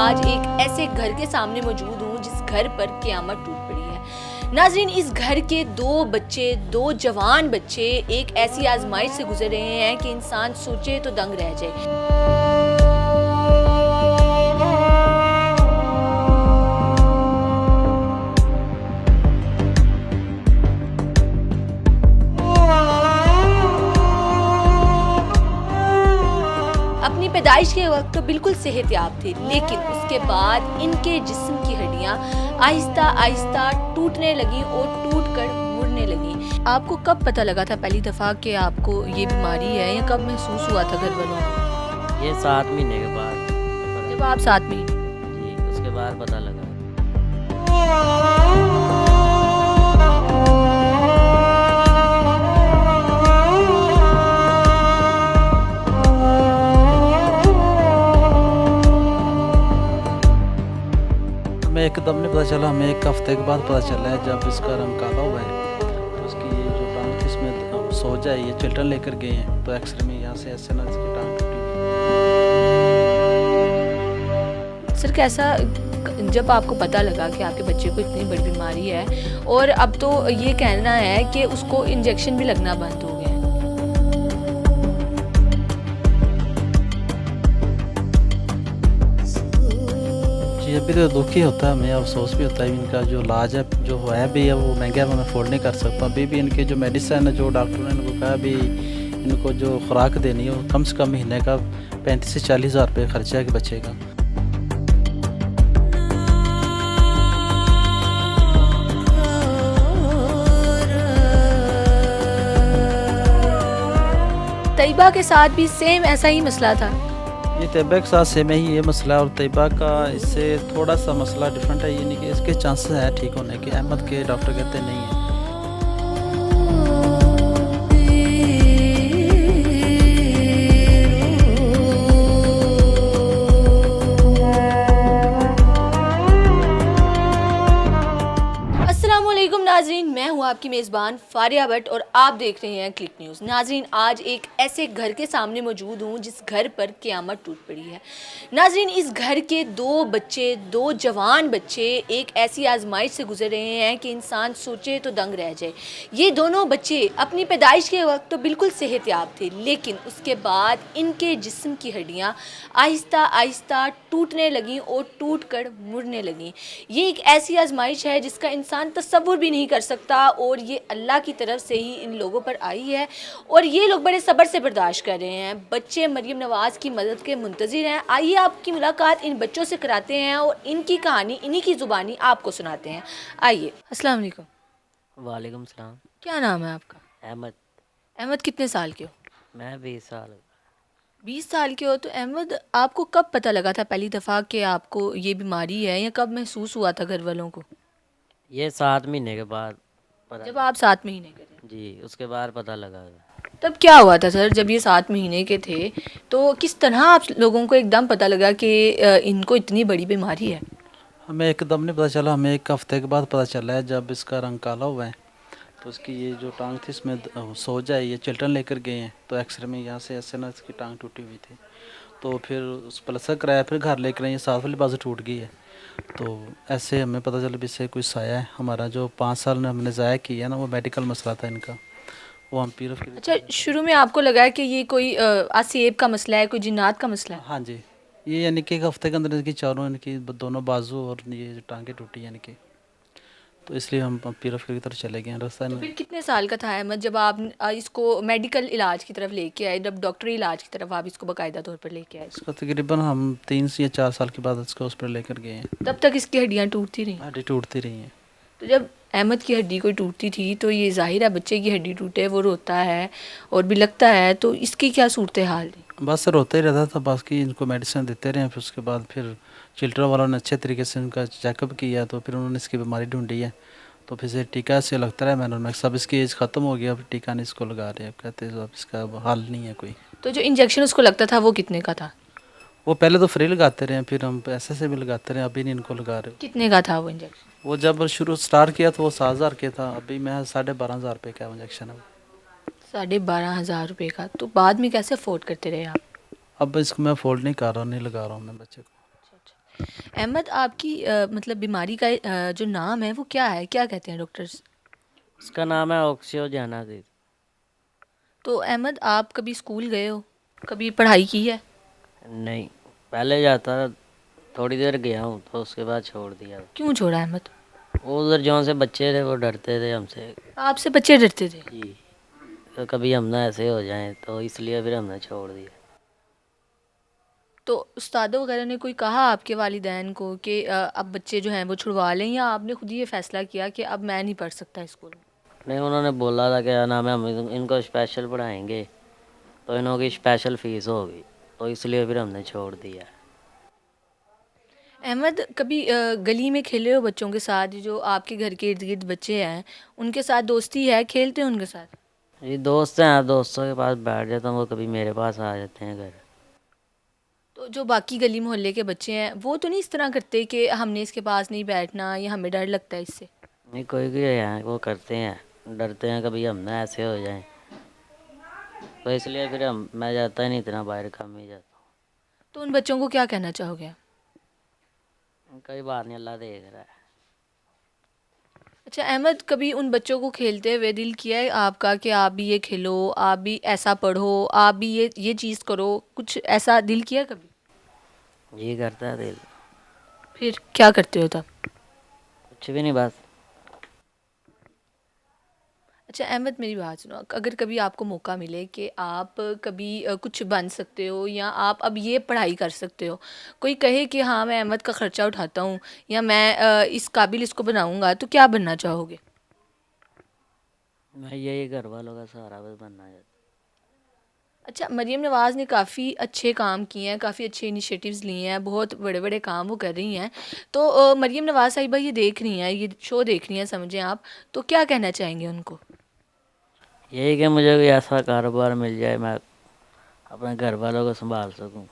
آج ایک ایسے گھر کے سامنے موجود ہوں جس گھر پر قیامت ٹوٹ پڑی ہے۔ ناظرین، اس گھر کے دو جوان بچے ایک ایسی آزمائش سے گزر رہے ہیں کہ انسان سوچے تو دنگ رہ جائے۔ اپنی پیدائش کے وقت تو بالکل صحت یاب تھے، لیکن اس کے بعد ان کے جسم کی ہڈیاں آہستہ آہستہ ٹوٹنے لگیں اور ٹوٹ کر مڑنے لگیں۔ آپ کو کب پتہ لگا تھا پہلی دفعہ کہ آپ کو یہ بیماری ہے، یا کب محسوس ہوا تھا گھر والوں کو؟ یہ 7 مہینے کے بعد۔ جب آپ 7 مہینے؟ جی، اس کے بعد پتہ لگا۔ ہمیں ایک دم نہیں پتہ چلا، ہمیں ایک ہفتے کے بعد پتہ چلا ہے جب اس کا رنگ کالا ہوا ہے تو اس کی یہ جو ٹانگ تھی اس میں سوج ہے، یہ چلڈرن لے کر گئے ہیں تو ایکس رے میں یہاں سے ایسے نہ اس کی ٹانگ ٹوٹی ہوئی۔ سر، کیسا جب آپ کو پتہ لگا کہ آپ کے بچے کو اتنی بڑی بیماری ہے اور اب تو یہ کہنا ہے کہ اس کو انجیکشن بھی لگنا بند ہو گیا ہے؟ جی، ابھی تو دکھ ہی ہوتا ہے، ہمیں افسوس بھی ہوتا ہے۔ ان کا جو علاج ہے جو ہے بھی ہے وہ مہنگا ہے، میں افورڈ نہیں کر سکتا۔ ابھی بھی ان کے جو میڈیسن ہے جو ڈاکٹر نے ان کو کہا بھی ان کو جو خوراک دینی ہے وہ کم سے کم مہینے کا 35 سے 40 ہزار روپے خرچہ ہے کہ بچے کا۔ طیبہ کے ساتھ بھی سیم ایسا ہی مسئلہ تھا؟ یہ طیبہ کے ساتھ سیم ہی یہ مسئلہ ہے، اور طیبہ کا اس سے تھوڑا سا مسئلہ ڈیفرنٹ ہے، یعنی کہ اس کے چانسز ہیں ٹھیک ہونے کے، احمد کے ڈاکٹر کہتے نہیں ہیں۔ السلام علیکم ناظرین، میں ہوں آپ کی میزبان فاریہ بٹ اور آپ دیکھ رہے ہیں کلک نیوز۔ ناظرین، آج ایک ایسے گھر کے سامنے موجود ہوں جس گھر پر قیامت ٹوٹ پڑی ہے۔ ناظرین، اس گھر کے دو جوان بچے ایک ایسی آزمائش سے گزر رہے ہیں کہ انسان سوچے تو دنگ رہ جائے۔ یہ دونوں بچے اپنی پیدائش کے وقت تو بالکل صحت یاب تھے، لیکن اس کے بعد ان کے جسم کی ہڈیاں آہستہ آہستہ ٹوٹنے لگیں اور ٹوٹ کر مڑنے لگیں۔ یہ ایک ایسی آزمائش ہے جس کا انسان تصور بھی نہیں کر سکتا، اور یہ اللہ کی طرف سے ہی ان لوگوں پر آئی ہے، اور یہ لوگ بڑے صبر سے برداشت کر رہے ہیں۔ بچے مریم نواز کی مدد کے منتظر ہیں۔ آئیے آپ کی ملاقات ان بچوں سے کراتے ہیں اور ان کی کہانی انہی کی زبانی آپ کو سناتے ہیں۔ آئیے۔ السلام علیکم۔ وعلیکم السلام۔ کیا نام ہے آپ کا؟ احمد۔ احمد، کتنے سال کے ہو؟ میں 20 سال۔ 20 سال کے ہو تو احمد، آپ کو کب پتہ لگا تھا پہلی دفعہ کہ آپ کو یہ بیماری ہے، یا کب محسوس ہوا تھا گھر والوں کو؟ یہ 7 مہینے کے بعد جب آپ 7 مہینے کے تھے؟ جی، اس کے بعد پتہ لگا۔ تب کیا ہوا تھا سر جب یہ 7 مہینے کے تھے؟ تو کس طرح آپ لوگوں کو ایک دم پتہ لگا کہ ان کو اتنی بڑی بیماری ہے؟ ہمیں ایک دم نہیں پتہ چلا، ہمیں ایک ہفتے کے بعد پتہ چلا ہے جب اس کا رنگ کالا ہوا ہے تو اس کی یہ جو ٹانگ تھی اس میں سوج ہے، یہ چلڈرن لے کر گئے ہیں تو ایکس رے میں یہاں سے ایسے نہ اس کی ٹانگ ٹوٹی ہوئی تھی، تو پھر اس پلسٹر کرایا، پھر گھر لے کر آئے، یہ ساتھ والی بازو ٹوٹ گئی ہے۔ تو ایسے ہمیں پتہ چلا بھی اس سے کوئی سایہ ہے ہمارا، جو 5 سال ہم نے ضائع کیا ہے نا، وہ میڈیکل مسئلہ تھا ان کا، وہ ہم پی ایف کے۔ اچھا، شروع میں آپ کو لگا کہ یہ کوئی آسیب کا مسئلہ ہے، کوئی جنات کا مسئلہ ہے؟ ہاں جی، یہ یعنی کہ ایک ہفتے کے اندر ان کی چاروں ان کی دونوں بازو اور یہ ٹانگیں ٹوٹی یعنی کہ، تو اس لیے ہم پی ایف کی طرف چلے گئے ہیں راستہ تو میں۔ پھر کتنے سال کا تھا احمد جب آپ اس کو میڈیکل علاج کی طرف لے کے آئے، جب ڈاکٹری علاج کی طرف آپ اس کو باقاعدہ طور پر لے کے آئے؟ اس کا تقریباً ہم 3 یا 4 سال کے بعد اس کو ہاسپٹل لے کر گئے ہیں۔ تب تک اس کی ہڈیاں ٹوٹتی رہیں؟ ہڈی ٹوٹتی رہی ہیں۔ تو جب احمد کی ہڈی کوئی ٹوٹتی تھی تو یہ ظاہر ہے بچے کی ہڈی ٹوٹے وہ روتا ہے اور بھی لگتا ہے، تو اس کی کیا صورتحال تھی؟ بس روتا ہی رہتا تھا، باقی ان کو میڈیسن دیتے رہے ہیں، پھر اس کے بعد پھر چلڈرن والوں نے اچھے طریقے سے ان کا چیک اپ کیا، تو پھر انہوں نے اس کی بیماری ڈھونڈی ہے، تو پھر سے ٹیکہ سے لگتا رہا، میں نے سب اس کی ایج ختم ہو گیا، پھر ٹیکہ نہیں اس کو لگا رہے، اب کہتے ہیں اب اس کا حل نہیں ہے کوئی۔ تو جو انجیکشن اس کو لگتا تھا وہ کتنے کا تھا؟ وہ پہلے تو فری لگاتے رہے ہیں، پھر ہم پیسے سے بھی لگاتے رہے ہیں، ابھی نہیں ان کو لگا رہے۔ کتنے کا تھا وہ انجیکشن؟ وہ جب شروع سٹارٹ کیا تو وہ 7,000 کے تھا، ابھی میں 12,500 روپے کا انجیکشن ہے۔ 12,500 روپے کا؟ تو بعد میں کیسے افورڈ کرتے رہے آپ؟ اب اس کو میں افورڈ نہیں کر رہا ہوں، نہیں لگا رہا ہوں میں بچے کو۔ احمد آپ کی مطلب بیماری کا جو نام ہے وہ کیا ہے، کیا کہتے ہیں ڈاکٹرز؟ اس کا نام ہے آکسیو جانادیس۔ تو احمد آپ کبھی اسکول گئے ہو، کبھی پڑھائی کی ہے؟ نہیں، پہلے جاتا تھا، تھوڑی دیر گیا ہوں تو اس کے بعد چھوڑ دیا۔ کیوں چھوڑا احمد؟ وہ ادھر جون سے بچے تھے وہ ڈرتے تھے ہم سے، آپ سے بچے ڈرتے تھے؟ جی، تو کبھی ہم نہ ایسے ہو جائیں تو اس لیے پھر ہم نے چھوڑ دیا۔ تو استادوں وغیرہ نے کوئی کہا آپ کے والدین کو کہ اب بچے جو ہیں وہ چھڑوا لیں، یا آپ نے خود ہی یہ فیصلہ کیا کہ اب میں نہیں پڑھ سکتا اسکول میں؟ نہیں، انہوں نے بولا تھا کہ نام ہے ہم ان کو اسپیشل پڑھائیں گے تو انہوں کی اسپیشل فیس ہوگی، تو اس لیے پھر ہم نے چھوڑ دیا۔ احمد کبھی گلی میں کھیلے ہو بچوں کے ساتھ، جو آپ کے گھر کے ارد گرد بچے ہیں ان کے ساتھ دوستی ہے، کھیلتے ہیں ان کے ساتھ؟ یہ دوست ہیں، دوستوں کے پاس بیٹھ جاتا ہوں، وہ کبھی میرے پاس آ جاتے ہیں گھر۔ تو جو باقی گلی محلے کے بچے ہیں وہ تو نہیں اس طرح کرتے کہ ہم نے اس کے پاس نہیں بیٹھنا یا ہمیں ڈر لگتا ہے اس سے؟ نہیں، کوئی کوئی ہیں وہ کرتے ہیں، ڈرتے ہیں کبھی ہم نہ ایسے ہو جائیں، تو اس لیے پھر میں جاتا ہی نہیں اتنا باہر، کم ہی جاتا تو ان بچوں کو کیا کہنا چاہو گے؟ ہوں۔ کوئی بات نہیں، اللہ دیکھ رہا ہے۔ اچھا احمد، کبھی ان بچوں کو کھیلتے ہوئے دل کیا ہے آپ کا کہ آپ بھی یہ کھیلو، آپ بھی ایسا پڑھو، آپ بھی یہ چیز کرو، کچھ ایسا دل کیا کبھی؟ جی کرتا ہے دل۔ پھر کیا کرتے ہو تب؟ کچھ بھی نہیں، بس۔ اچھا احمد میری بات سنو، اگر کبھی آپ کو موقع ملے کہ آپ کبھی کچھ بن سکتے ہو یا آپ اب یہ پڑھائی کر سکتے ہو، کوئی کہے کہ ہاں میں احمد کا خرچہ اٹھاتا ہوں یا میں اس قابل اس کو بناؤں گا، تو کیا بننا چاہو گے؟ میں یہی گھر والوں کا سہارا بس بننا چاہتا اچھا مریم نواز نے کافی اچھے کام کیے ہیں، کافی اچھے انیشیٹیوز لیے ہیں، بہت بڑے بڑے کام وہ کر رہی ہیں، تو مریم نواز صاحبہ یہ دیکھ رہی ہیں، یہ شو دیکھ رہی ہیں سمجھیں آپ، تو کیا کہنا چاہیں گے ان کو؟ ہوں۔ یہی کہ مجھے کوئی ایسا کاروبار مل جائے میں اپنے گھر والوں کو سنبھال سکوں۔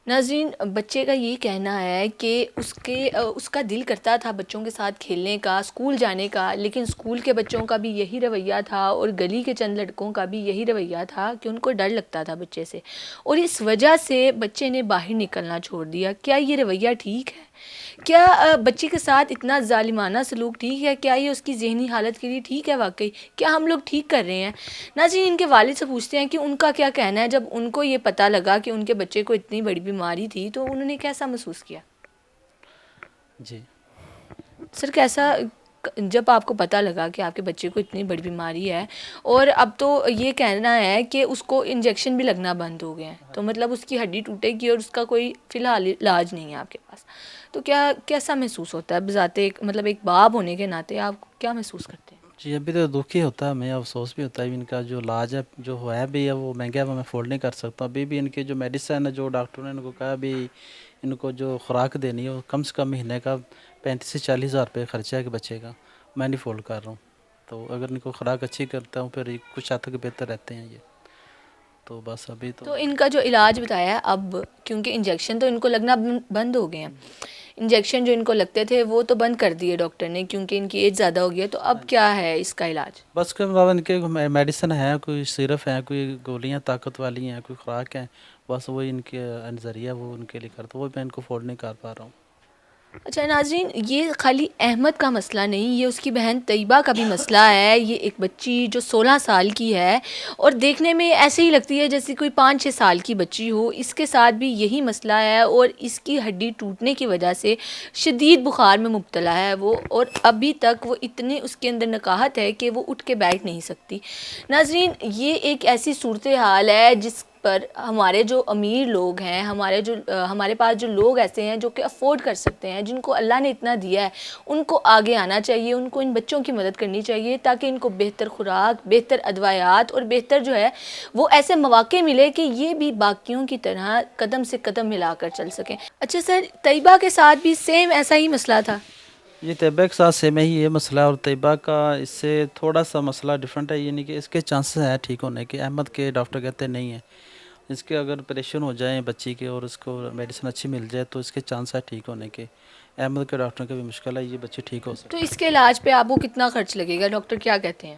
ناظرین، بچے کا یہ کہنا ہے کہ اس کا دل کرتا تھا بچوں کے ساتھ کھیلنے کا، اسکول جانے کا، لیکن اسکول کے بچوں کا بھی یہی رویہ تھا اور گلی کے چند لڑکوں کا بھی یہی رویہ تھا کہ ان کو ڈر لگتا تھا بچے سے، اور اس وجہ سے بچے نے باہر نکلنا چھوڑ دیا۔ کیا یہ رویہ ٹھیک ہے؟ کیا بچے کے ساتھ اتنا ظالمانہ سلوک ٹھیک ہے؟ کیا یہ اس کی ذہنی حالت کے لیے ٹھیک ہے واقعی؟ کیا ہم لوگ ٹھیک کر رہے ہیں؟ ناظرین، ان کے والد سے پوچھتے ہیں کہ ان کا کیا کہنا ہے، جب ان کو یہ پتہ لگا کہ ان کے بچے کو اتنی بڑی بیماری تھی تو انہوں نے کیسا محسوس کیا؟ جی سر کیسا، جب آپ کو پتہ لگا کہ آپ کے بچے کو اتنی بڑی بیماری ہے اور اب تو یہ کہنا ہے کہ اس کو انجیکشن بھی لگنا بند ہو گئے ہیں، تو مطلب اس کی ہڈی ٹوٹے گی اور اس کا کوئی فی الحال علاج نہیں ہے آپ کے پاس، تو کیسا محسوس ہوتا ہے بذات مطلب ایک باپ ہونے کے ناطے آپ کیا محسوس کرتے ہیں؟ جی، ابھی تو دکھ ہی ہوتا ہے، ہمیں افسوس بھی ہوتا ہے، ان کا جو علاج ہے جو ہے بھی ہے وہ مہنگا ہے، وہ میں افورڈ نہیں کر سکتا۔ ابھی بھی ان کی جو میڈیسن ہے، جو ڈاکٹر نے ان کو کہا بھی ان کو جو خوراک دینی ہے وہ کم سے کم مہینے کا 35 سے 40 ہزار روپے خرچہ ہے کہ بچے کا، میں نہیں افورڈ کر رہا ہوں، تو اگر ان کو خوراک اچھی کرتا ہوں پھر کچھ حد تک بہتر رہتے ہیں یہ، تو بس ابھی تو ان کا جو علاج بتایا ہے اب، کیونکہ انجیکشن تو ان کو لگنا بند ہو گئے ہیں، انجیکشن جو ان کو لگتے تھے وہ تو بند کر دیے ڈاکٹر نے کیونکہ ان کی ایج زیادہ ہو گئی ہے، تو اب کیا ہے اس کا علاج؟ بس کے علاوہ ان کے میڈیسن ہے، کوئی سیرپ ہیں، کوئی گولیاں طاقت والی ہیں، کوئی خوراک ہیں، بس وہی ان کے ذریعہ وہ ان کے لیے کرتا، وہ میں ان کو افورڈ نہیں کر پا رہا ہوں۔ اچھا ناظرین، یہ خالی احمد کا مسئلہ نہیں، یہ اس کی بہن طیبہ کا بھی مسئلہ ہے۔ یہ ایک بچی جو 16 سال کی ہے اور دیکھنے میں ایسے ہی لگتی ہے جیسے کوئی 5-6 سال کی بچی ہو، اس کے ساتھ بھی یہی مسئلہ ہے اور اس کی ہڈی ٹوٹنے کی وجہ سے شدید بخار میں مبتلا ہے وہ، اور ابھی تک وہ اتنے اس کے اندر نقاہت ہے کہ وہ اٹھ کے بیٹھ نہیں سکتی۔ ناظرین، یہ ایک ایسی صورتحال ہے جس پر ہمارے جو امیر لوگ ہیں، ہمارے پاس جو لوگ ایسے ہیں جو کہ افورڈ کر سکتے ہیں، جن کو اللہ نے اتنا دیا ہے، ان کو آگے آنا چاہیے، ان کو ان بچوں کی مدد کرنی چاہیے تاکہ ان کو بہتر خوراک، بہتر ادویات اور بہتر جو ہے وہ ایسے مواقع ملے کہ یہ بھی باقیوں کی طرح قدم سے قدم ملا کر چل سکیں۔ اچھا سر، طیبہ کے ساتھ بھی سیم ایسا ہی مسئلہ تھا؟ یہ طیبہ کے ساتھ سیم ہی یہ مسئلہ ہے، اور طیبہ کا اس سے تھوڑا سا مسئلہ ڈیفرنٹ ہے، یعنی کہ اس کے چانسز ہیں ٹھیک ہونے کے، احمد کے ڈاکٹر کہتے ہیں نہیں ہیں، اس کے اگر آپریشن ہو جائیں بچی کے اور اس کو میڈیسن اچھی مل جائے تو اس کے چانس ہے ٹھیک ہونے کے۔ احمد کے ڈاکٹر کا بھی مشکل ہے یہ بچی ٹھیک ہو تو سکتی اس کے علاج پہ آپ کو کتنا خرچ لگے گا، ڈاکٹر کیا کہتے ہیں؟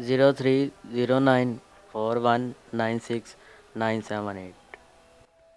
0309419697